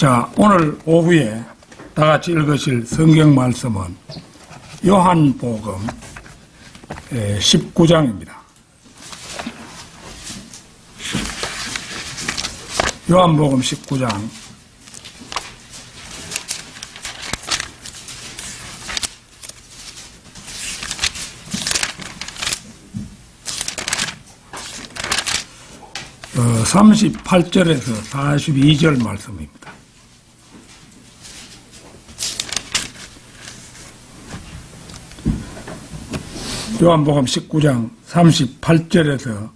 자, 오늘 오후에 다 같이 읽으실 성경 말씀은 요한복음 19장입니다. 요한복음 19장 38절에서 42절 말씀입니다. 요한복음 19장 38절에서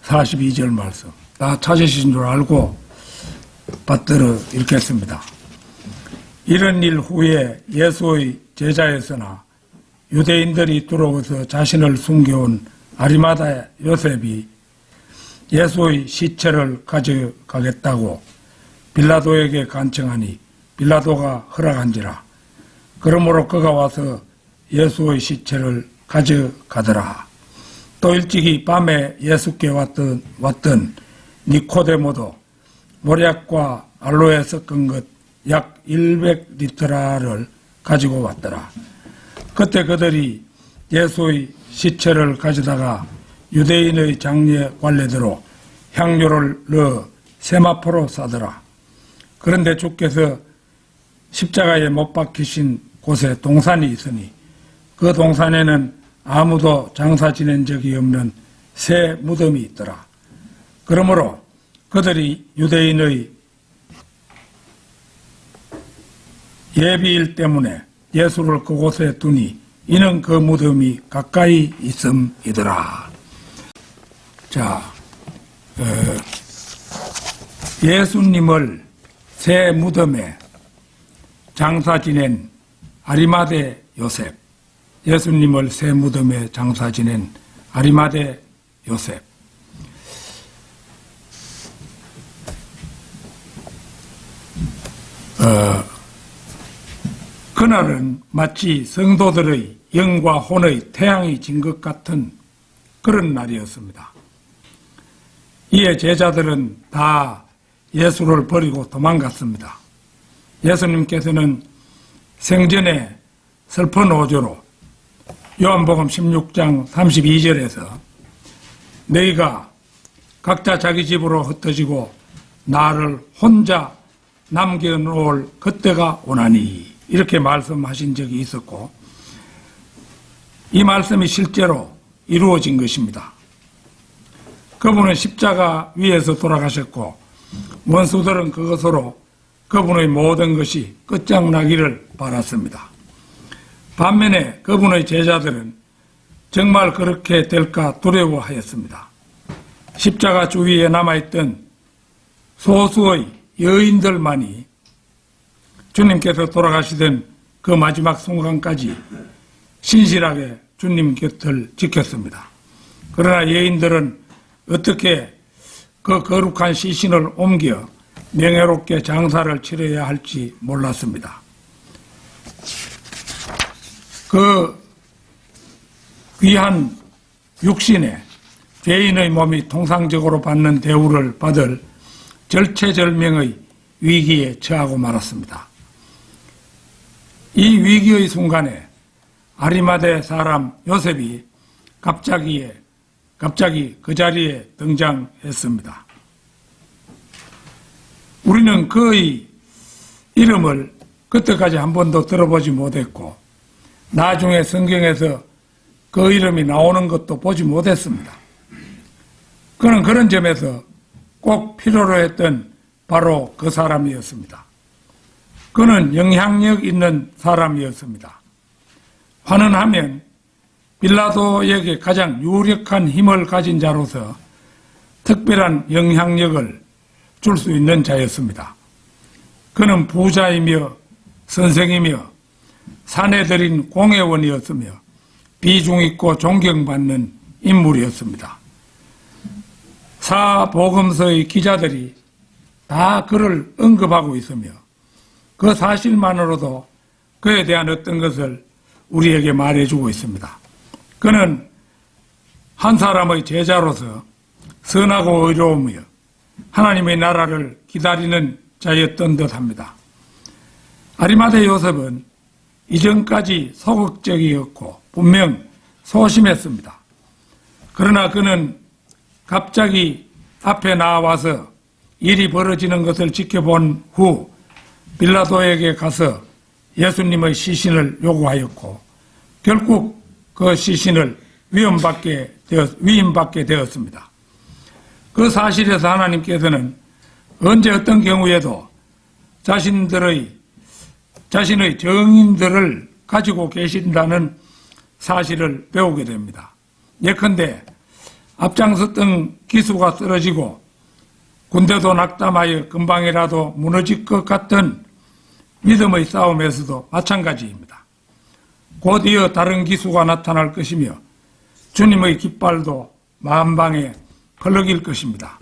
42절 말씀. 다 찾으신 줄 알고 받들어 읽겠습니다. 이런 일 후에 예수의 제자에서나 유대인들이 들어와서 자신을 숨겨온 아리마다 요셉이 예수의 시체를 가져가겠다고 빌라도에게 간청하니 빌라도가 허락한지라. 그러므로 그가 와서 예수의 시체를 가져가더라. 또 일찍이 밤에 예수께 왔던 니코데모도 모략과 알로에 섞은 것 약 100리터라를 가지고 왔더라. 그때 그들이 예수의 시체를 가져다가 유대인의 장례 관례대로 향료를 넣어 세마포로 싸더라. 그런데 주께서 십자가에 못 박히신 곳에 동산이 있으니 그 동산에는 아무도 장사 지낸 적이 없는 새 무덤이 있더라. 그러므로 그들이 유대인의 예비일 때문에 예수를 그곳에 두니 이는 그 무덤이 가까이 있음이더라. 자, 예수님을 새 무덤에 장사 지낸 아리마대 요셉, 예수님을 새 무덤에 장사 지낸 아리마대 요셉. 그날은 마치 성도들의 영과 혼의 태양이 진 것 같은 그런 날이었습니다. 이에 제자들은 다 예수를 버리고 도망갔습니다. 예수님께서는 생전에 슬픈 어조로 요한복음 16장 32절에서 너희가 각자 자기 집으로 흩어지고 나를 혼자 남겨놓을 그때가 오나니 이렇게 말씀하신 적이 있었고 이 말씀이 실제로 이루어진 것입니다. 그분은 십자가 위에서 돌아가셨고 원수들은 그것으로 그분의 모든 것이 끝장나기를 바랐습니다. 반면에 그분의 제자들은 정말 그렇게 될까 두려워하였습니다. 십자가 주위에 남아있던 소수의 여인들만이 주님께서 돌아가시던 그 마지막 순간까지 신실하게 주님 곁을 지켰습니다. 그러나 여인들은 어떻게 그 거룩한 시신을 옮겨 명예롭게 장사를 치러야 할지 몰랐습니다. 그 귀한 육신에 죄인의 몸이 통상적으로 받는 대우를 받을 절체절명의 위기에 처하고 말았습니다. 이 위기의 순간에 아리마대 사람 요셉이 갑자기 그 자리에 등장했습니다. 우리는 그의 이름을 그때까지 한 번도 들어보지 못했고 나중에 성경에서 그 이름이 나오는 것도 보지 못했습니다. 그는 그런 점에서 꼭 필요로 했던 바로 그 사람이었습니다. 그는 영향력 있는 사람이었습니다. 환원하면 빌라도에게 가장 유력한 힘을 가진 자로서 특별한 영향력을 줄 수 있는 자였습니다. 그는 부자이며 선생이며 산에 들인 공회원이었으며 비중 있고 존경받는 인물이었습니다. 사복음서의 기자들이 다 그를 언급하고 있으며 그 사실만으로도 그에 대한 어떤 것을 우리에게 말해주고 있습니다. 그는 한 사람의 제자로서 선하고 의로우며 하나님의 나라를 기다리는 자였던 듯합니다. 아리마대 요셉은 이전까지 소극적이었고 분명 소심했습니다. 그러나 그는 갑자기 앞에 나와서 일이 벌어지는 것을 지켜본 후 빌라도에게 가서 예수님의 시신을 요구하였고 결국 그 시신을 위임받게 되었습니다. 그 사실에서 하나님께서는 언제 어떤 경우에도 자신의 정인들을 가지고 계신다는 사실을 배우게 됩니다. 예컨대 앞장섰던 기수가 쓰러지고 군대도 낙담하여 금방이라도 무너질 것 같던 믿음의 싸움에서도 마찬가지입니다. 곧 이어 다른 기수가 나타날 것이며 주님의 깃발도 만방에 펄럭일 것입니다.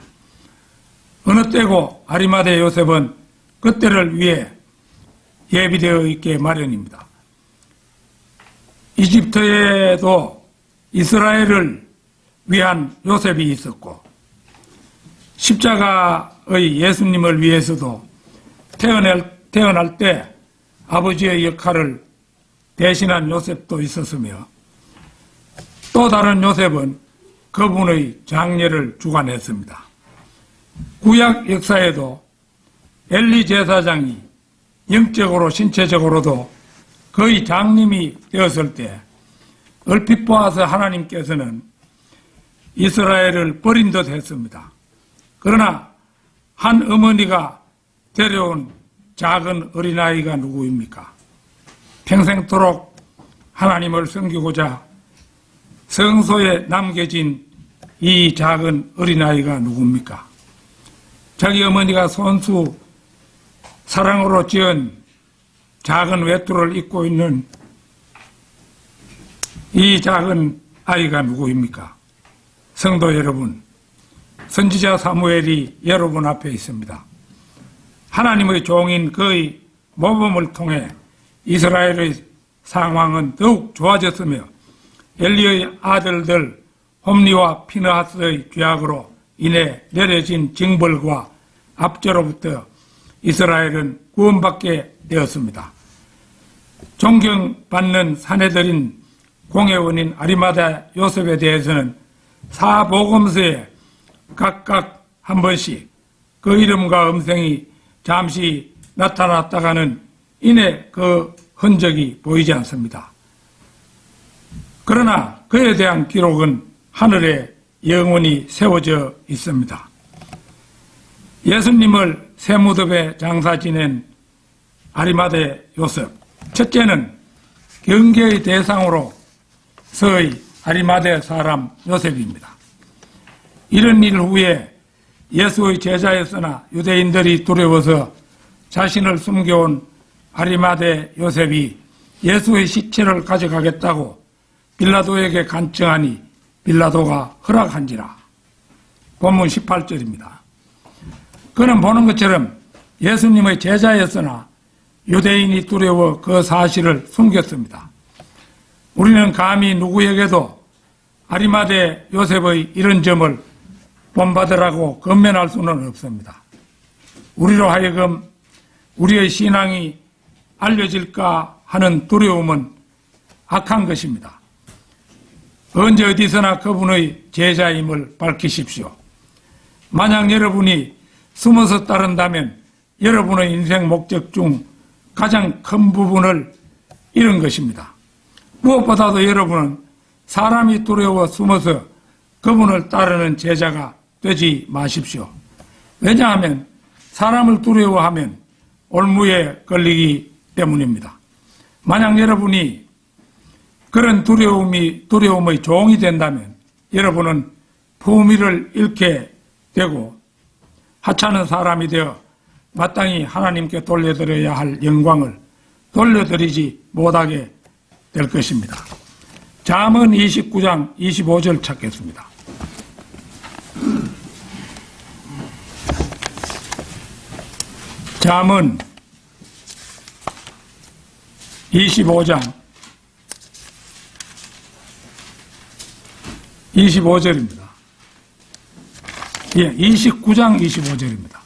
어느 때고 아리마대 요셉은 그때를 위해 예비되어 있게 마련입니다. 이집트에도 이스라엘을 위한 요셉이 있었고 십자가의 예수님을 위해서도 태어날 때 아버지의 역할을 대신한 요셉도 있었으며 또 다른 요셉은 그분의 장례를 주관했습니다. 구약 역사에도 엘리 제사장이 영적으로 신체적으로도 거의 장님이 되었을 때 얼핏 보아서 하나님께서는 이스라엘을 버린 듯 했습니다. 그러나 한 어머니가 데려온 작은 어린아이가 누구입니까? 평생토록 하나님을 섬기고자 성소에 남겨진 이 작은 어린아이가 누굽니까? 자기 어머니가 손수 사랑으로 지은 작은 외투를 입고 있는 이 작은 아이가 누구입니까? 성도 여러분, 선지자 사무엘이 여러분 앞에 있습니다. 하나님의 종인 그의 모범을 통해 이스라엘의 상황은 더욱 좋아졌으며 엘리의 아들들 홈리와 피느하스의 죄악으로 인해 내려진 징벌과 압제로부터 이스라엘은 구원받게 되었습니다. 존경받는 사내들인 공회원인 아리마대 요셉에 대해서는 사복음서에 각각 한 번씩 그 이름과 음성이 잠시 나타났다가는 이내 그 흔적이 보이지 않습니다. 그러나 그에 대한 기록은 하늘에 영원히 세워져 있습니다. 예수님을 세무덤에 장사 지낸 아리마대 요셉, 첫째는 경계의 대상으로서의 아리마대 사람 요셉입니다. 이런 일 후에 예수의 제자였으나 유대인들이 두려워서 자신을 숨겨온 아리마대 요셉이 예수의 시체를 가져가겠다고 빌라도에게 간청하니 빌라도가 허락한지라. 본문 18절입니다. 그는 보는 것처럼 예수님의 제자였으나 유대인이 두려워 그 사실을 숨겼습니다. 우리는 감히 누구에게도 아리마대 요셉의 이런 점을 본받으라고 건면할 수는 없습니다. 우리로 하여금 우리의 신앙이 알려질까 하는 두려움은 악한 것입니다. 언제 어디서나 그분의 제자임을 밝히십시오. 만약 여러분이 숨어서 따른다면 여러분의 인생 목적 중 가장 큰 부분을 잃은 것입니다. 무엇보다도 여러분은 사람이 두려워 숨어서 그분을 따르는 제자가 되지 마십시오. 왜냐하면 사람을 두려워하면 올무에 걸리기 때문입니다. 만약 여러분이 그런 두려움의 종이 된다면 여러분은 품위를 잃게 되고 하찮은 사람이 되어 마땅히 하나님께 돌려드려야 할 영광을 돌려드리지 못하게 될 것입니다. 잠언 29장 25절 찾겠습니다. 잠언 25장 25절입니다. 예, 29장 25절입니다.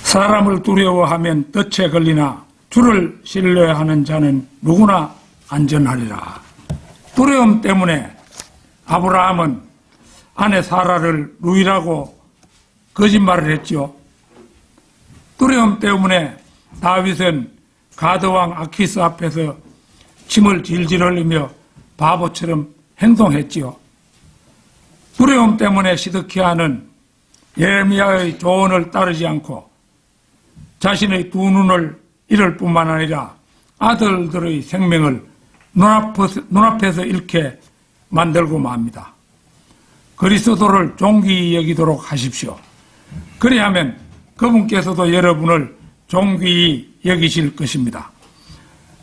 사람을 두려워하면 덫에 걸리나 주를 신뢰하는 자는 누구나 안전하리라. 두려움 때문에 아브라함은 아내 사라를 누이라고 거짓말을 했지요. 두려움 때문에 다윗은 가드왕 아키스 앞에서 침을 질질 흘리며 바보처럼 행동했지요. 두려움 때문에 시드키야는 예레미야의 조언을 따르지 않고 자신의 두 눈을 잃을 뿐만 아니라 아들들의 생명을 눈앞에서 잃게 만들고 맙니다. 그리스도를 존귀히 여기도록 하십시오. 그리하면 그분께서도 여러분을 존귀히 여기실 것입니다.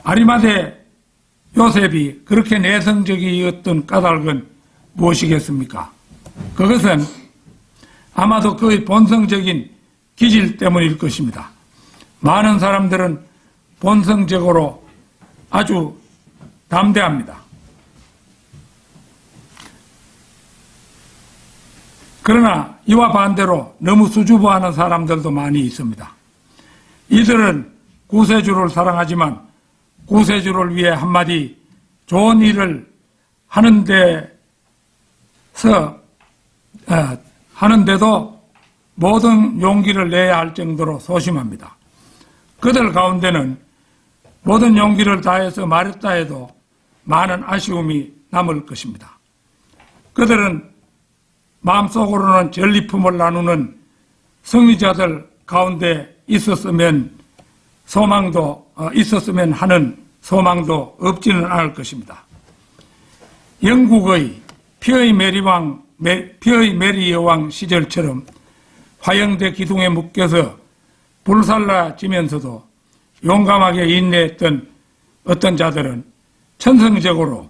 아리마대 요셉이 그렇게 내성적이었던 까닭은 무엇이겠습니까? 그것은 아마도 그의 본성적인 기질 때문일 것입니다. 많은 사람들은 본성적으로 아주 담대합니다. 그러나 이와 반대로 너무 수줍어하는 사람들도 많이 있습니다. 이들은 구세주를 사랑하지만 구세주를 위해 한마디 좋은 일을 하는데도 모든 용기를 내야 할 정도로 소심합니다. 그들 가운데는 모든 용기를 다해서 말했다 해도 많은 아쉬움이 남을 것입니다. 그들은 마음속으로는 전리품을 나누는 성리자들 가운데 있었으면 하는 소망도 없지는 않을 것입니다. 영국의 피의 메리 여왕 시절처럼 화영대 기둥에 묶여서 불살라지면서도 용감하게 인내했던 어떤 자들은 천성적으로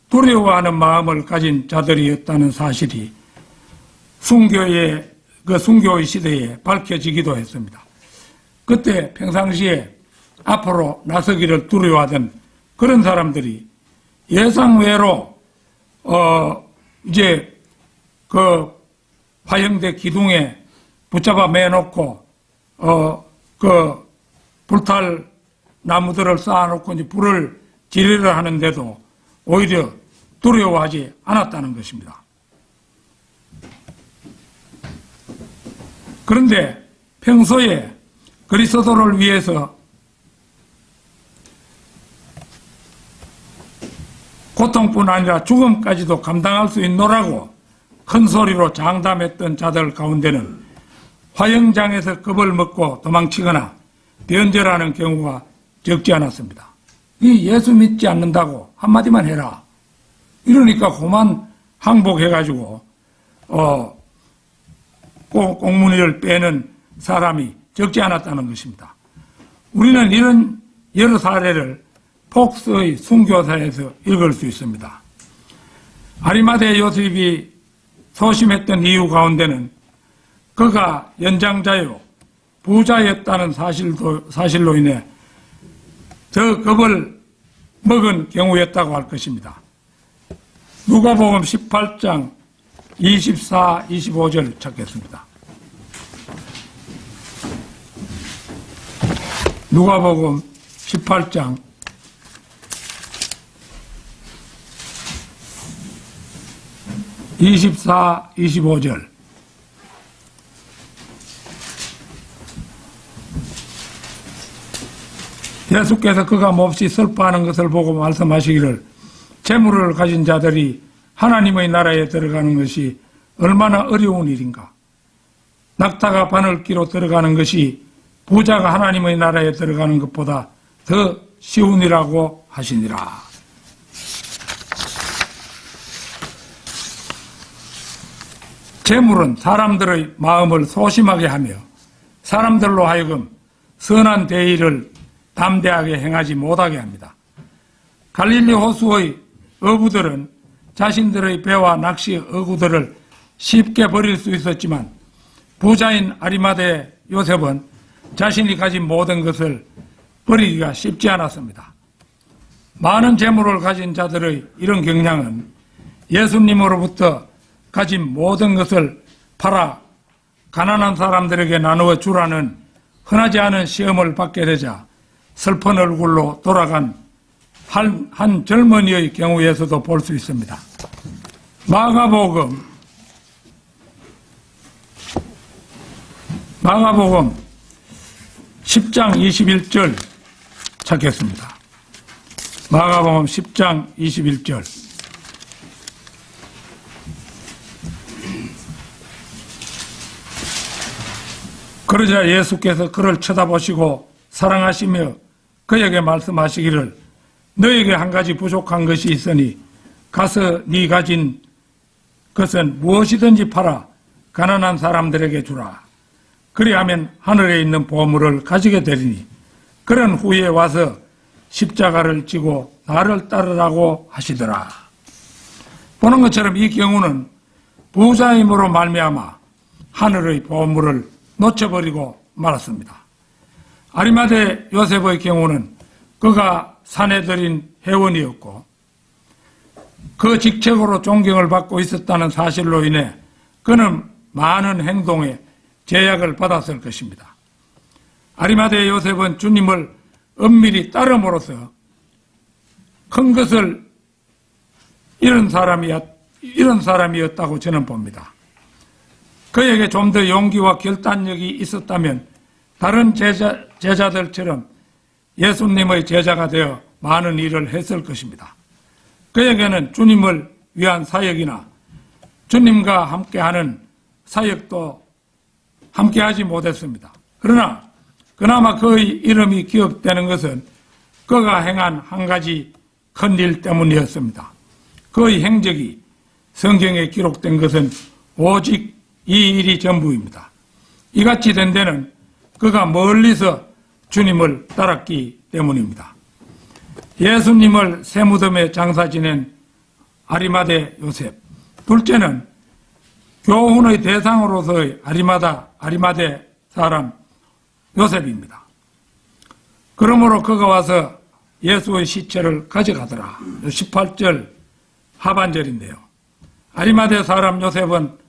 두려워하는 마음을 가진 자들이었다는 사실이 순교의 시대에 밝혀지기도 했습니다. 그때 평상시에 앞으로 나서기를 두려워하던 그런 사람들이 예상외로 이제 그 화영대 기둥에 붙잡아 매놓고 그 불탈 나무들을 쌓아놓고 이제 불을 지르려 하는데도 오히려 두려워하지 않았다는 것입니다. 그런데 평소에 그리스도를 위해서 고통뿐 아니라 죽음까지도 감당할 수 있노라고 큰 소리로 장담했던 자들 가운데는 화영장에서 겁을 먹고 도망치거나 변절하는 경우가 적지 않았습니다. 이 예수 믿지 않는다고 한마디만 해라. 이러니까 그만 항복해가지고 꽁무니를 빼는 사람이 적지 않았다는 것입니다. 우리는 이런 여러 사례를 폭스의 순교사에서 읽을 수 있습니다. 아리마대 요셉이 소심했던 이유 가운데는 그가 연장자요 부자였다는 사실로 인해 저 겁을 먹은 경우였다고 할 것입니다. 누가복음 18장 24, 25절 찾겠습니다. 누가복음 18장 24, 25절. 예수께서 그가 몹시 슬퍼하는 것을 보고 말씀하시기를 재물을 가진 자들이 하나님의 나라에 들어가는 것이 얼마나 어려운 일인가. 낙타가 바늘기로 들어가는 것이 부자가 하나님의 나라에 들어가는 것보다 더 쉬운이라고 하시니라. 재물은 사람들의 마음을 소심하게 하며 사람들로 하여금 선한 대의를 담대하게 행하지 못하게 합니다. 갈릴리 호수의 어부들은 자신들의 배와 낚시 어구들을 쉽게 버릴 수 있었지만 부자인 아리마대 요셉은 자신이 가진 모든 것을 버리기가 쉽지 않았습니다. 많은 재물을 가진 자들의 이런 경향은 예수님으로부터 가진 모든 것을 팔아 가난한 사람들에게 나누어 주라는 흔하지 않은 시험을 받게 되자 슬픈 얼굴로 돌아간 한 젊은이의 경우에서도 볼 수 있습니다. 마가복음 10장 21절 찾겠습니다. 마가복음 10장 21절. 그러자 예수께서 그를 쳐다보시고 사랑하시며 그에게 말씀하시기를 너에게 한 가지 부족한 것이 있으니 가서 네 가진 것은 무엇이든지 팔아 가난한 사람들에게 주라. 그리하면 하늘에 있는 보물을 가지게 되리니 그런 후에 와서 십자가를 지고 나를 따르라고 하시더라. 보는 것처럼 이 경우는 부자임으로 말미암아 하늘의 보물을 놓쳐버리고 말았습니다. 아리마대 요셉의 경우는 그가 사내들인 회원이었고 그 직책으로 존경을 받고 있었다는 사실로 인해 그는 많은 행동에 제약을 받았을 것입니다. 아리마대 요셉은 주님을 은밀히 따름으로써 큰 것을 잃은 사람이었다고 저는 봅니다. 그에게 좀 더 용기와 결단력이 있었다면 다른 제자들처럼 예수님의 제자가 되어 많은 일을 했을 것입니다. 그에게는 주님을 위한 사역이나 주님과 함께하는 사역도 함께하지 못했습니다. 그러나 그나마 그의 이름이 기억되는 것은 그가 행한 한 가지 큰 일 때문이었습니다. 그의 행적이 성경에 기록된 것은 오직 이 일이 전부입니다. 이같이 된 데는 그가 멀리서 주님을 따랐기 때문입니다. 예수님을 세무덤에 장사 지낸 아리마대 요셉, 둘째는 교훈의 대상으로서의 아리마대 사람 요셉입니다. 그러므로 그가 와서 예수의 시체를 가져가더라. 18절 하반절인데요. 아리마대 사람 요셉은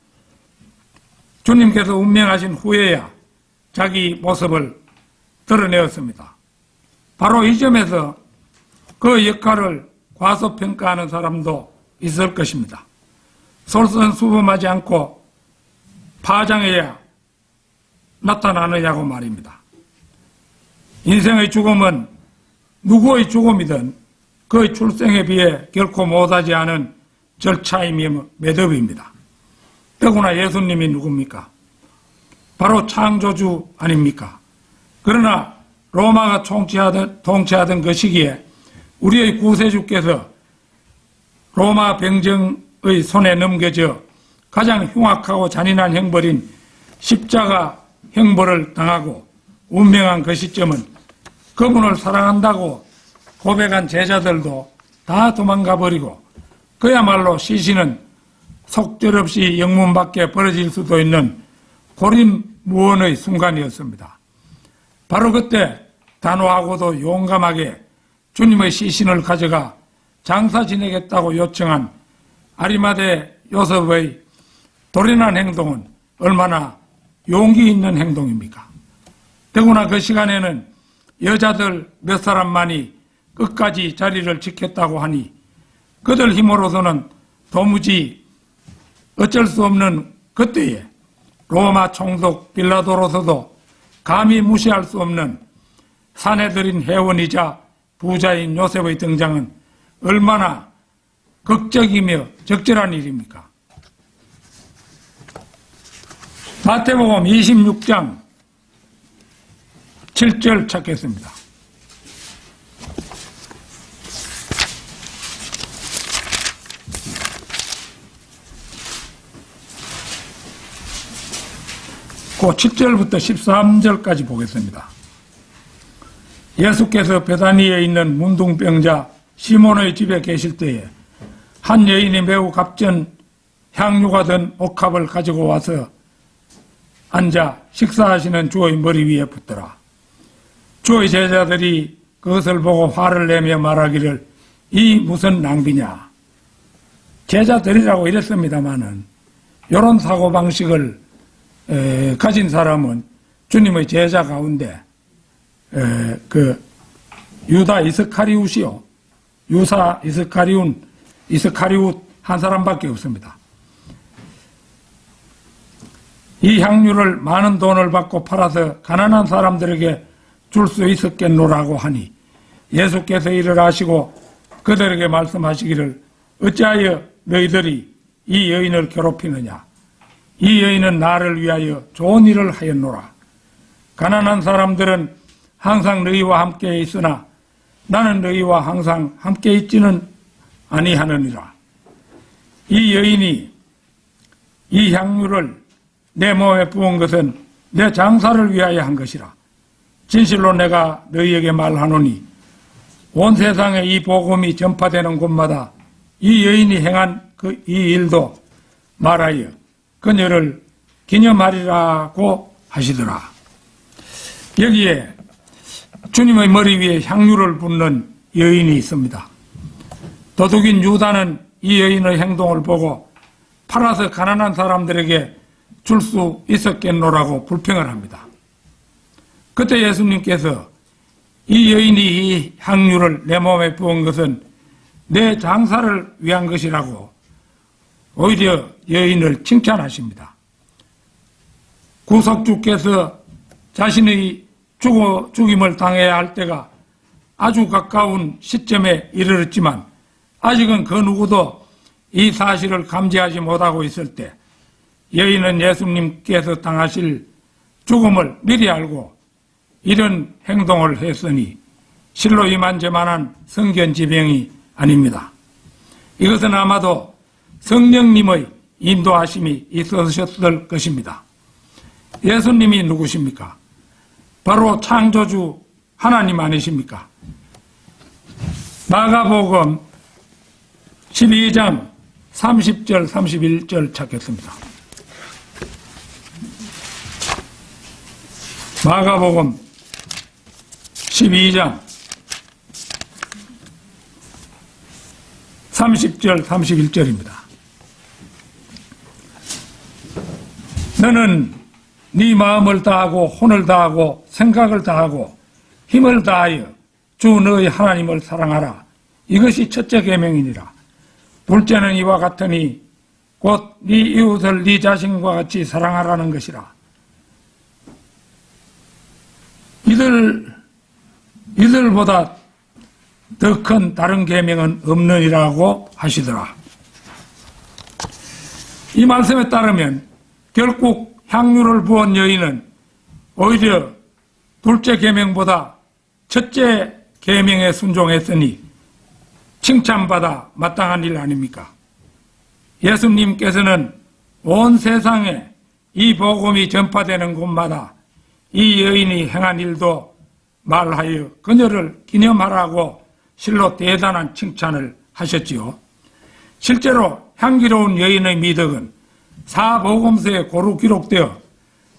주님께서 운명하신 후에야 자기 모습을 드러내었습니다. 바로 이 점에서 그 역할을 과소평가하는 사람도 있을 것입니다. 솔선수범하지 않고 파장해야 나타나느냐고 말입니다. 인생의 죽음은 누구의 죽음이든 그의 출생에 비해 결코 못하지 않은 절차이며 매듭입니다. 더구나 예수님이 누굽니까? 바로 창조주 아닙니까? 그러나 로마가 통치하던 그 시기에 우리의 구세주께서 로마 병정의 손에 넘겨져 가장 흉악하고 잔인한 형벌인 십자가 형벌을 당하고 운명한 그 시점은 그분을 사랑한다고 고백한 제자들도 다 도망가 버리고 그야말로 시신은 속절없이 영문 밖에 버려질 수도 있는 고립무원의 순간이었습니다. 바로 그때 단호하고도 용감하게 주님의 시신을 가져가 장사 지내겠다고 요청한 아리마대 요셉의 도련한 행동은 얼마나 용기 있는 행동입니까? 더구나 그 시간에는 여자들 몇 사람만이 끝까지 자리를 지켰다고 하니 그들 힘으로서는 도무지 어쩔 수 없는 그때에 로마 총독 빌라도로서도 감히 무시할 수 없는 사내들인 회원이자 부자인 요셉의 등장은 얼마나 극적이며 적절한 일입니까? 마태복음 26장 7절 찾겠습니다. 그 7절부터 13절까지 보겠습니다. 예수께서 베다니에 있는 문둥병자 시몬의 집에 계실 때에 한 여인이 매우 값진 향유가 든 옥합을 가지고 와서 앉아 식사하시는 주의 머리 위에 붓더라. 주의 제자들이 그것을 보고 화를 내며 말하기를 이 무슨 낭비냐. 제자들이라고 이랬습니다마는 이런 사고방식을 가진 사람은 주님의 제자 가운데 그 유다 이스카리웃이요, 유사 이스카리웃 한 사람밖에 없습니다. 이 향유를 많은 돈을 받고 팔아서 가난한 사람들에게 줄 수 있었겠노라고 하니 예수께서 이를 아시고 그들에게 말씀하시기를 어찌하여 너희들이 이 여인을 괴롭히느냐. 이 여인은 나를 위하여 좋은 일을 하였노라. 가난한 사람들은 항상 너희와 함께 있으나 나는 너희와 항상 함께 있지는 아니하느니라. 이 여인이 이 향유를 내 몸에 부은 것은 내 장사를 위하여 한 것이라. 진실로 내가 너희에게 말하노니 온 세상에 이 복음이 전파되는 곳마다 이 여인이 행한 이 일도 말하여 그녀를 기념하리라고 하시더라. 여기에 주님의 머리 위에 향유를 붓는 여인이 있습니다. 도둑인 유다는 이 여인의 행동을 보고 팔아서 가난한 사람들에게 줄 수 있었겠노라고 불평을 합니다. 그때 예수님께서 이 여인이 이 향유를 내 몸에 부은 것은 내 장사를 위한 것이라고 오히려 여인을 칭찬하십니다. 구속주께서 자신의 죽임을 당해야 할 때가 아주 가까운 시점에 이르렀지만 아직은 그 누구도 이 사실을 감지하지 못하고 있을 때 여인은 예수님께서 당하실 죽음을 미리 알고 이런 행동을 했으니 실로 이만저만한 성견지병이 아닙니다. 이것은 아마도 성령님의 인도하심이 있으셨을 것입니다. 예수님이 누구십니까? 바로 창조주 하나님 아니십니까? 마가복음 12장 30절 31절 찾겠습니다. 마가복음 12장 30절 31절입니다. 너는 네 마음을 다하고 혼을 다하고 생각을 다하고 힘을 다하여 주 너의 하나님을 사랑하라. 이것이 첫째 계명이니라. 둘째는 이와 같으니 곧 네 이웃을 네 자신과 같이 사랑하라는 것이라. 이들보다 더 큰 다른 계명은 없느니라고 하시더라. 이 말씀에 따르면 결국 향유를 부은 여인은 오히려 둘째 계명보다 첫째 계명에 순종했으니 칭찬받아 마땅한 일 아닙니까? 예수님께서는 온 세상에 이 복음이 전파되는 곳마다 이 여인이 행한 일도 말하여 그녀를 기념하라고 실로 대단한 칭찬을 하셨지요. 실제로 향기로운 여인의 미덕은 사복음서에 고루 기록되어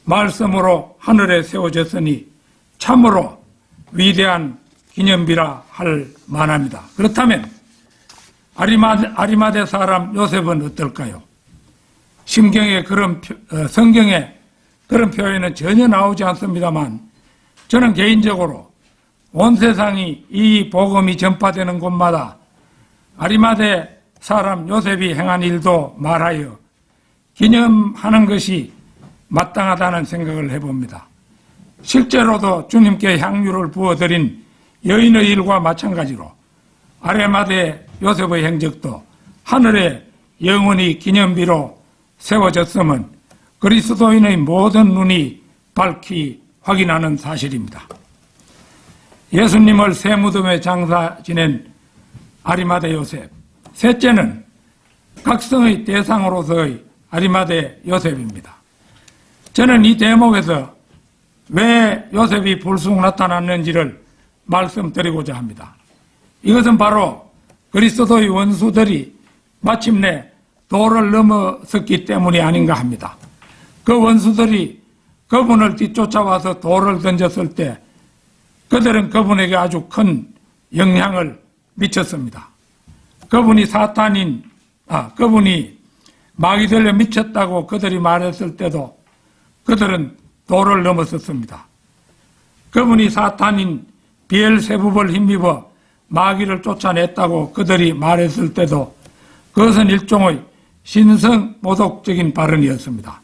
말씀으로 하늘에 세워졌으니 참으로 위대한 기념비라 할 만합니다. 그렇다면 아리마대 사람 요셉은 어떨까요? 성경에 그런 표현은 전혀 나오지 않습니다만 저는 개인적으로 온 세상이 이 복음이 전파되는 곳마다 아리마대 사람 요셉이 행한 일도 말하여 기념하는 것이 마땅하다는 생각을 해봅니다. 실제로도 주님께 향유를 부어드린 여인의 일과 마찬가지로 아리마대 요셉의 행적도 하늘에 영원히 기념비로 세워졌음은 그리스도인의 모든 눈이 밝히 확인하는 사실입니다. 예수님을 새 무덤에 장사 지낸 아리마대 요셉, 셋째는 각성의 대상으로서의 아리마대 요셉입니다. 저는 이 대목에서 왜 요셉이 불쑥 나타났는지를 말씀드리고자 합니다. 이것은 바로 그리스도의 원수들이 마침내 도를 넘어섰기 때문이 아닌가 합니다. 그 원수들이 그분을 뒤쫓아와서 돌을 던졌을 때 그들은 그분에게 아주 큰 영향을 미쳤습니다. 그분이 마귀 들려 미쳤다고 그들이 말했을 때도 그들은 도를 넘어섰습니다. 그분이 사탄인 비엘세부를 힘입어 마귀를 쫓아냈다고 그들이 말했을 때도 그것은 일종의 신성모독적인 발언이었습니다.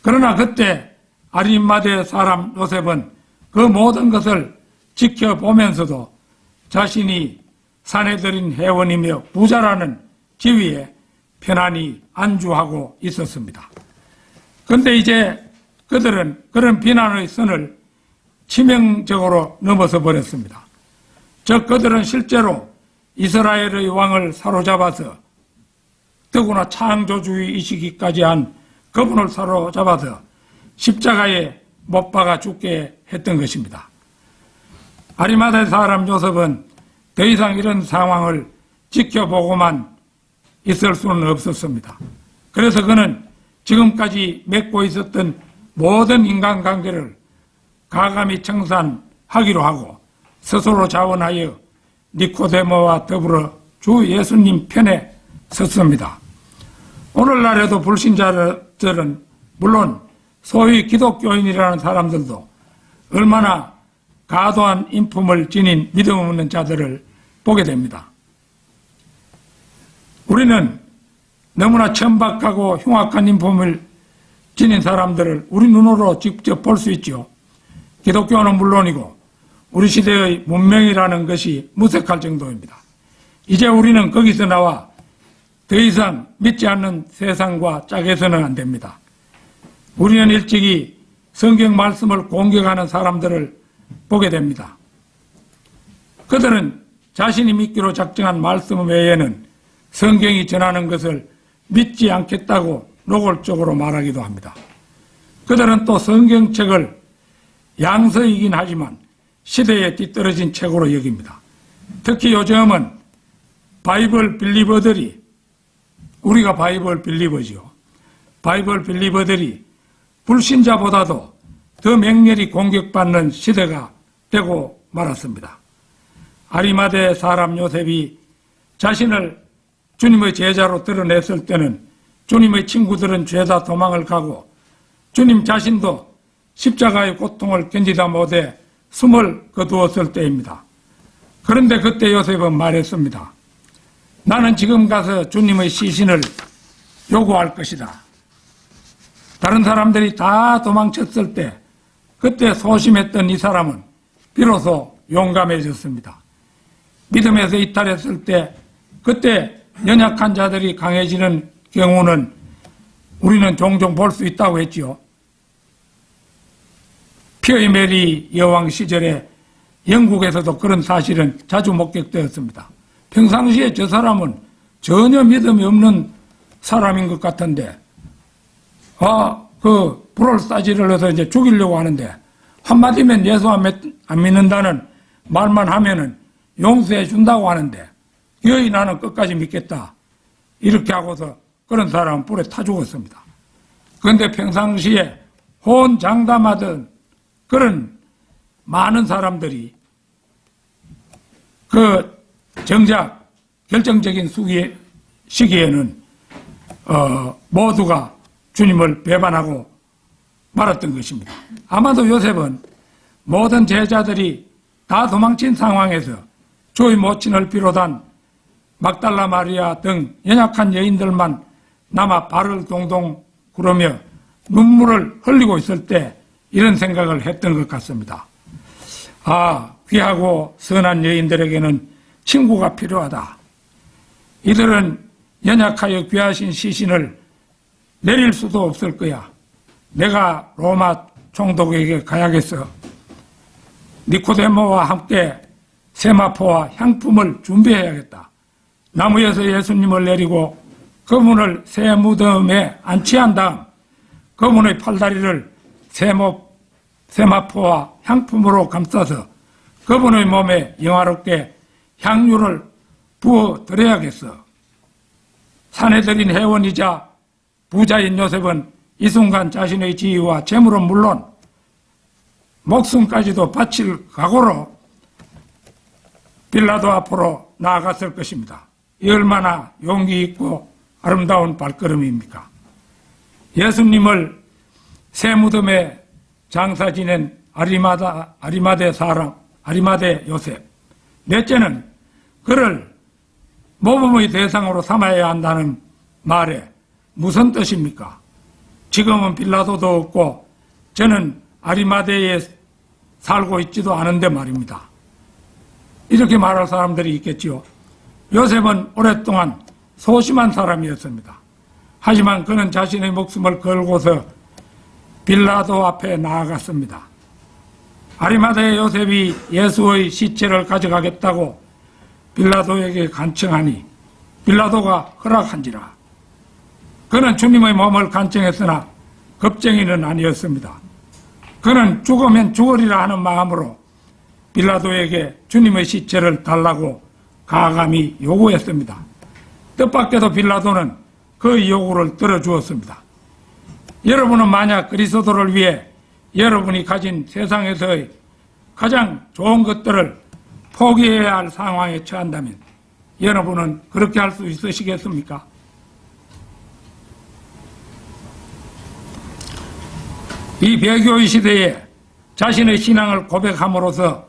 그러나 그때 아리마대 사람 요셉은 그 모든 것을 지켜보면서도 자신이 사내들인 회원이며 부자라는 지위에 편안히 안주하고 있었습니다. 그런데 이제 그들은 그런 비난의 선을 치명적으로 넘어서 버렸습니다. 즉 그들은 실제로 이스라엘의 왕을 사로잡아서 더구나 창조주의이시기까지 한 그분을 사로잡아서 십자가에 못 박아 죽게 했던 것입니다. 아리마대 사람 요셉은 더 이상 이런 상황을 지켜보고만 있을 수는 없었습니다. 그래서 그는 지금까지 맺고 있었던 모든 인간관계를 가감히 청산하기로 하고 스스로 자원하여 니코데모와 더불어 주 예수님 편에 섰습니다. 오늘날에도 불신자들은 물론 소위 기독교인이라는 사람들도 얼마나 과도한 인품을 지닌 믿음 없는 자들을 보게 됩니다. 우리는 너무나 천박하고 흉악한 인품을 지닌 사람들을 우리 눈으로 직접 볼 수 있죠. 기독교는 물론이고 우리 시대의 문명이라는 것이 무색할 정도입니다. 이제 우리는 거기서 나와 더 이상 믿지 않는 세상과 짝해서는 안 됩니다. 우리는 일찍이 성경 말씀을 공격하는 사람들을 보게 됩니다. 그들은 자신이 믿기로 작정한 말씀 외에는 성경이 전하는 것을 믿지 않겠다고 노골적으로 말하기도 합니다. 그들은 또 성경책을 양서이긴 하지만 시대에 뒤떨어진 책으로 여깁니다. 특히 요즘은 바이블 빌리버들이, 우리가 바이블 빌리버지요. 바이블 빌리버들이 불신자보다도 더 맹렬히 공격받는 시대가 되고 말았습니다. 아리마대 사람 요셉이 자신을 주님의 제자로 드러냈을 때는 주님의 친구들은 죄다 도망을 가고 주님 자신도 십자가의 고통을 견디다 못해 숨을 거두었을 때입니다. 그런데 그때 요셉은 말했습니다. 나는 지금 가서 주님의 시신을 요구할 것이다. 다른 사람들이 다 도망쳤을 때 그때 소심했던 이 사람은 비로소 용감해졌습니다. 믿음에서 이탈했을 때 그때 연약한 자들이 강해지는 경우는 우리는 종종 볼 수 있다고 했지요. 피어의 메리 여왕 시절에 영국에서도 그런 사실은 자주 목격되었습니다. 평상시에 저 사람은 전혀 믿음이 없는 사람인 것 같은데 그 불올싸지를 해서 이제 죽이려고 하는데 한마디면 예수 안 믿는다는 말만 하면은 용서해 준다고 하는데 여의 나는 끝까지 믿겠다 이렇게 하고서 그런 사람은 불에 타 죽었습니다. 그런데 평상시에 호언장담하던 그런 많은 사람들이 그 정작 결정적인 시기에는 모두가 주님을 배반하고 말았던 것입니다. 아마도 요셉은 모든 제자들이 다 도망친 상황에서 주의 모친을 비롯한 막달라 마리아 등 연약한 여인들만 남아 발을 동동 구르며 눈물을 흘리고 있을 때 이런 생각을 했던 것 같습니다. 귀하고 선한 여인들에게는 친구가 필요하다. 이들은 연약하여 귀하신 시신을 내릴 수도 없을 거야. 내가 로마 총독에게 가야겠어. 니코데모와 함께 세마포와 향품을 준비해야겠다. 나무에서 예수님을 내리고 그분을 새 무덤에 안치한 다음 그분의 팔다리를 세마포와 향품으로 감싸서 그분의 몸에 영화롭게 향유를 부어 드려야겠어. 사내들인 회원이자 부자인 요셉은 이 순간 자신의 지위와 재물은 물론 목숨까지도 바칠 각오로 빌라도 앞으로 나아갔을 것입니다. 이 얼마나 용기 있고 아름다운 발걸음입니까? 예수님을 새 무덤에 장사 지낸 아리마대 사람, 아리마대 요셉. 넷째는 그를 모범의 대상으로 삼아야 한다는 말에 무슨 뜻입니까? 지금은 빌라도도 없고 저는 아리마대에 살고 있지도 않은데 말입니다. 이렇게 말할 사람들이 있겠지요. 요셉은 오랫동안 소심한 사람이었습니다. 하지만 그는 자신의 목숨을 걸고서 빌라도 앞에 나아갔습니다. 아리마대 요셉이 예수의 시체를 가져가겠다고 빌라도에게 간청하니 빌라도가 허락한지라. 그는 주님의 몸을 간청했으나 겁쟁이는 아니었습니다. 그는 죽으면 죽으리라 하는 마음으로 빌라도에게 주님의 시체를 달라고 가감히 요구했습니다. 뜻밖에도 빌라도는 그 요구를 들어주었습니다. 여러분은 만약 그리스도를 위해 여러분이 가진 세상에서의 가장 좋은 것들을 포기해야 할 상황에 처한다면 여러분은 그렇게 할 수 있으시겠습니까? 이 배교의 시대에 자신의 신앙을 고백함으로써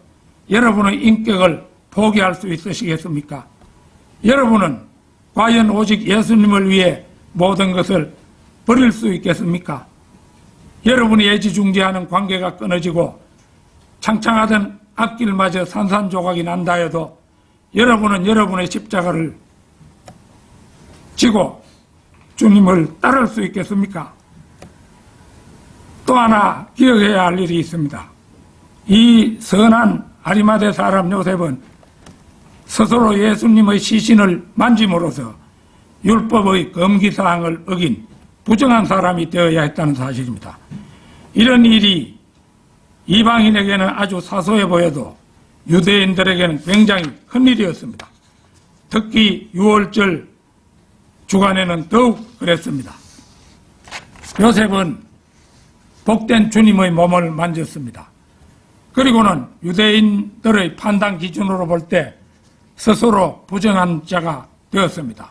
여러분의 인격을 포기할 수 있으시겠습니까? 여러분은 과연 오직 예수님을 위해 모든 것을 버릴 수 있겠습니까? 여러분이 애지중지하는 관계가 끊어지고 창창하던 앞길마저 산산조각이 난다 해도 여러분은 여러분의 십자가를 지고 주님을 따를 수 있겠습니까? 또 하나 기억해야 할 일이 있습니다. 이 선한 아리마대 사람 요셉은 스스로 예수님의 시신을 만짐으로써 율법의 금기사항을 어긴 부정한 사람이 되어야 했다는 사실입니다. 이런 일이 이방인에게는 아주 사소해 보여도 유대인들에게는 굉장히 큰 일이었습니다. 특히 유월절 주간에는 더욱 그랬습니다. 요셉은 복된 주님의 몸을 만졌습니다. 그리고는 유대인들의 판단 기준으로 볼 때 스스로 부정한 자가 되었습니다.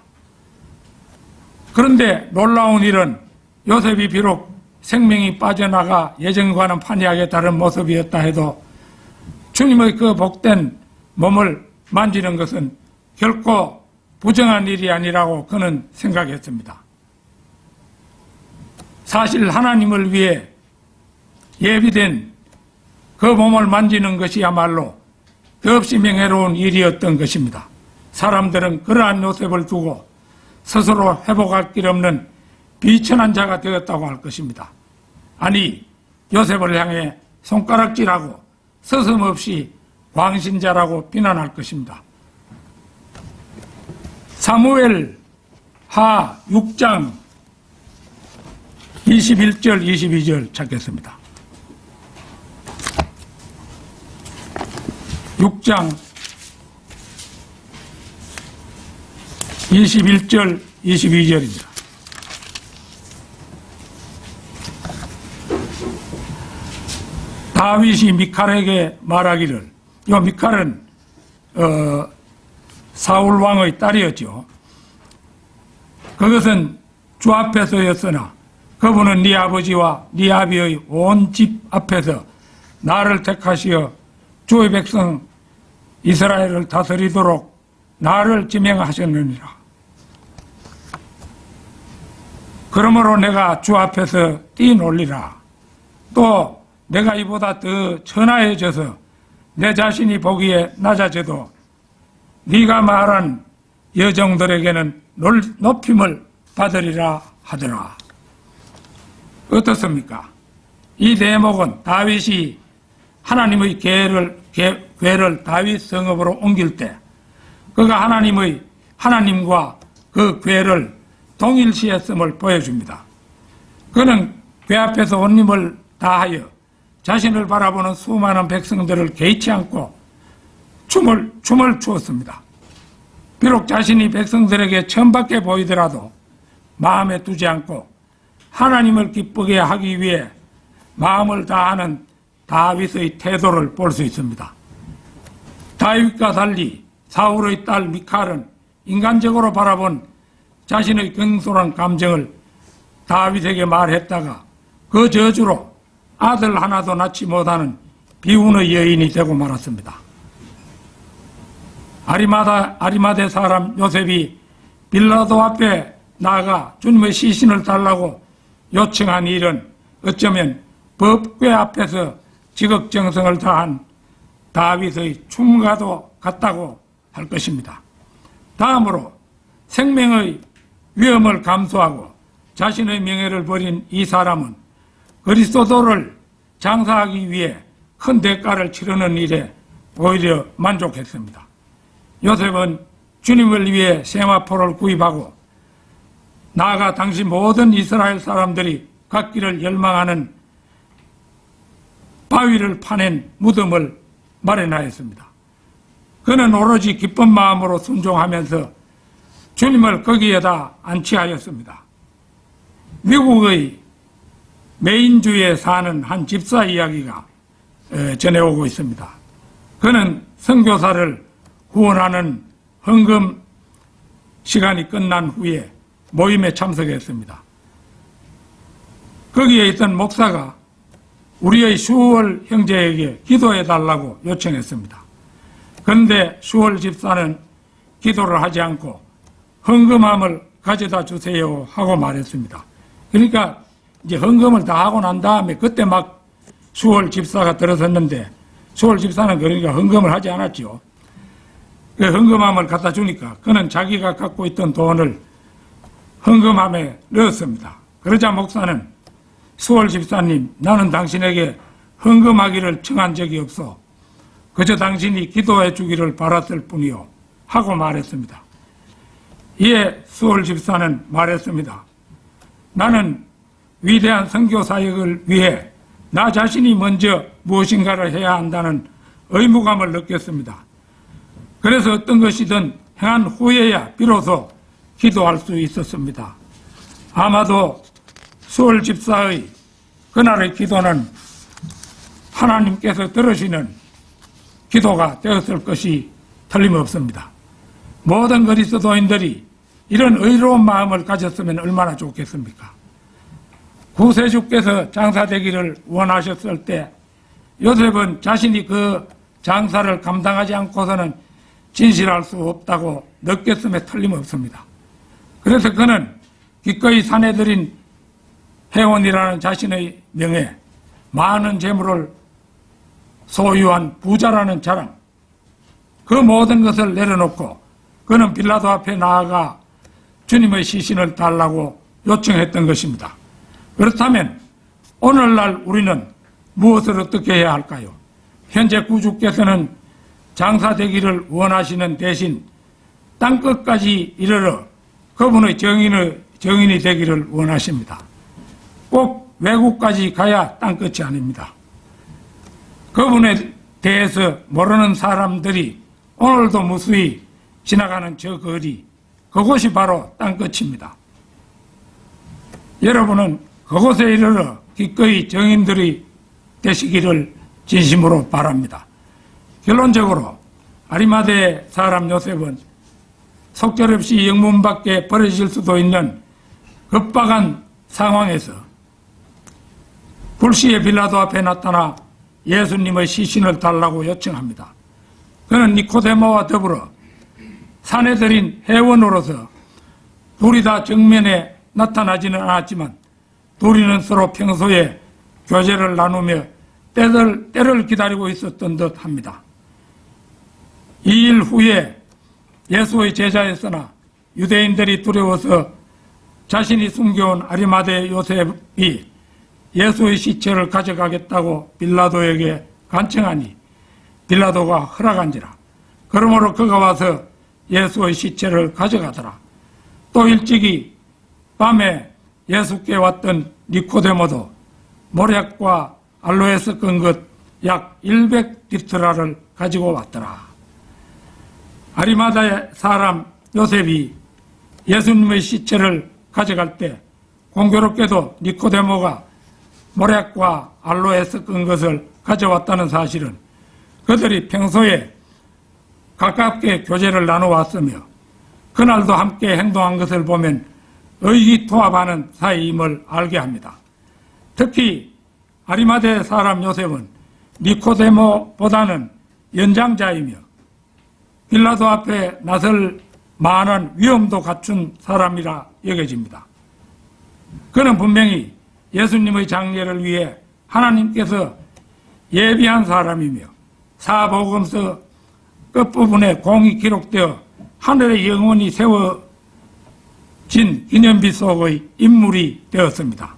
그런데 놀라운 일은 요셉이 비록 생명이 빠져나가 예전과는 판이하게 다른 모습이었다 해도 주님의 그 복된 몸을 만지는 것은 결코 부정한 일이 아니라고 그는 생각했습니다. 사실 하나님을 위해 예비된 그 몸을 만지는 것이야말로 더없이 명예로운 일이었던 것입니다. 사람들은 그러한 요셉을 두고 스스로 회복할 길 없는 비천한 자가 되었다고 할 것입니다. 아니, 요셉을 향해 손가락질하고 서슴없이 광신자라고 비난할 것입니다. 사무엘 하 6장 21절 22절 찾겠습니다. 6장 21절 22절입니다. 다윗이 미칼에게 말하기를, 이 미칼은 사울 왕의 딸이었죠. 그것은 주 앞에서였으나 그분은 네 아버지와 네 아비의 온 집 앞에서 나를 택하시어 주의 백성 이스라엘을 다스리도록 나를 지명하셨느니라. 그러므로 내가 주 앞에서 뛰놀리라. 또 내가 이보다 더 천하해져서 내 자신이 보기에 낮아져도 네가 말한 여종들에게는 높임을 받으리라 하더라. 어떻습니까? 이 대목은 다윗이 하나님의 궤를 다윗 성읍으로 옮길 때 그가 하나님과 그 궤를 동일시했음을 보여줍니다. 그는 궤 앞에서 온 힘을 다하여 자신을 바라보는 수많은 백성들을 개의치 않고 춤을 추었습니다. 비록 자신이 백성들에게 천밖에 보이더라도 마음에 두지 않고 하나님을 기쁘게 하기 위해 마음을 다하는 다윗의 태도를 볼 수 있습니다. 다윗과 달리 사울의 딸 미칼은 인간적으로 바라본 자신의 경솔한 감정을 다윗에게 말했다가 그 저주로 아들 하나도 낳지 못하는 비운의 여인이 되고 말았습니다. 아리마대 사람 요셉이 빌라도 앞에 나아가 주님의 시신을 달라고 요청한 일은 어쩌면 법궤 앞에서 지극정성을 다한 다윗의 춤과도 같다고 할 것입니다. 다음으로 생명의 위험을 감수하고 자신의 명예를 버린 이 사람은 그리스도를 장사하기 위해 큰 대가를 치르는 일에 오히려 만족했습니다. 요셉은 주님을 위해 세마포를 구입하고 나아가 당시 모든 이스라엘 사람들이 갖기를 열망하는 바위를 파낸 무덤을 마련하였습니다. 그는 오로지 기쁜 마음으로 순종하면서 주님을 거기에다 안치하였습니다. 미국의 메인주에 사는 한 집사 이야기가 전해오고 있습니다. 그는 선교사를 후원하는 헌금 시간이 끝난 후에 모임에 참석했습니다. 거기에 있던 목사가 우리의 슈월 형제에게 기도해달라고 요청했습니다. 그런데 슈월 집사는 기도를 하지 않고 헌금함을 가져다 주세요 하고 말했습니다. 그러니까 이제 헌금을 다 하고 난 다음에 그때 막 슈월 집사가 들어섰는데 슈월 집사는 그러니까 헌금을 하지 않았죠. 그 헌금함을 갖다 주니까 그는 자기가 갖고 있던 돈을 헌금함에 넣었습니다. 그러자 목사는 슈월 집사님, 나는 당신에게 헌금하기를 청한 적이 없어. 그저 당신이 기도해 주기를 바랐을 뿐이요 하고 말했습니다. 이에 슈월 집사는 말했습니다. 나는 위대한 선교 사역을 위해 나 자신이 먼저 무엇인가를 해야 한다는 의무감을 느꼈습니다. 그래서 어떤 것이든 행한 후에야 비로소 기도할 수 있었습니다. 아마도 슈월 집사의 그날의 기도는 하나님께서 들으시는 기도가 되었을 것이 틀림없습니다. 모든 그리스도인들이 이런 의로운 마음을 가졌으면 얼마나 좋겠습니까? 구세주께서 장사되기를 원하셨을 때 요셉은 자신이 그 장사를 감당하지 않고서는 진실할 수 없다고 느꼈음에 틀림없습니다. 그래서 그는 기꺼이 사내들인 회원이라는 자신의 명예, 많은 재물을 소유한 부자라는 자랑, 그 모든 것을 내려놓고 그는 빌라도 앞에 나아가 주님의 시신을 달라고 요청했던 것입니다. 그렇다면 오늘날 우리는 무엇을 어떻게 해야 할까요? 현재 구주께서는 장사되기를 원하시는 대신 땅끝까지 이르러 그분의 정인이 되기를 원하십니다. 꼭 외국까지 가야 땅끝이 아닙니다. 그분에 대해서 모르는 사람들이 오늘도 무수히 지나가는 저 거리, 그곳이 바로 땅끝입니다. 여러분은 그곳에 이르러 기꺼이 정인들이 되시기를 진심으로 바랍니다. 결론적으로 아리마대 사람 요셉은 속절없이 영문 밖에 버려질 수도 있는 급박한 상황에서 불시에 빌라도 앞에 나타나 예수님의 시신을 달라고 요청합니다. 그는 니코데모와 더불어 사내들인 회원으로서 둘이 다 정면에 나타나지는 않았지만 둘이는 서로 평소에 교제를 나누며 때를 기다리고 있었던 듯 합니다. 이 일 후에 예수의 제자였으나 유대인들이 두려워서 자신이 숨겨온 아리마대 요셉이 예수의 시체를 가져가겠다고 빌라도에게 간청하니 빌라도가 허락한지라. 그러므로 그가 와서 예수의 시체를 가져가더라. 또 일찍이 밤에 예수께 왔던 니코데모도 모략과 알로에 섞은 것 약 100리트라를 가지고 왔더라. 아리마다의 사람 요셉이 예수님의 시체를 가져갈 때 공교롭게도 니코데모가 모략과 알로에 섞은 것을 가져왔다는 사실은 그들이 평소에 가깝게 교제를 나눠왔으며 그날도 함께 행동한 것을 보면 의기투합하는 사이임을 알게 합니다. 특히 아리마대 사람 요셉은 니코데모보다는 연장자이며 빌라도 앞에 나설 만한 위엄도 갖춘 사람이라 여겨집니다. 그는 분명히 예수님의 장례를 위해 하나님께서 예비한 사람이며 사복음서 끝부분에 공이 기록되어 하늘에 영원히 세워진 기념비 속의 인물이 되었습니다.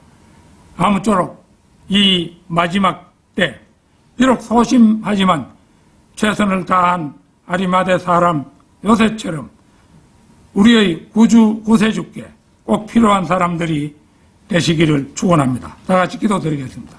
아무쪼록 이 마지막 때 비록 소심하지만 최선을 다한 아리마대 사람 요셉처럼 우리의 구세주께 꼭 필요한 사람들이 되시기를 축원합니다. 다 같이 기도드리겠습니다.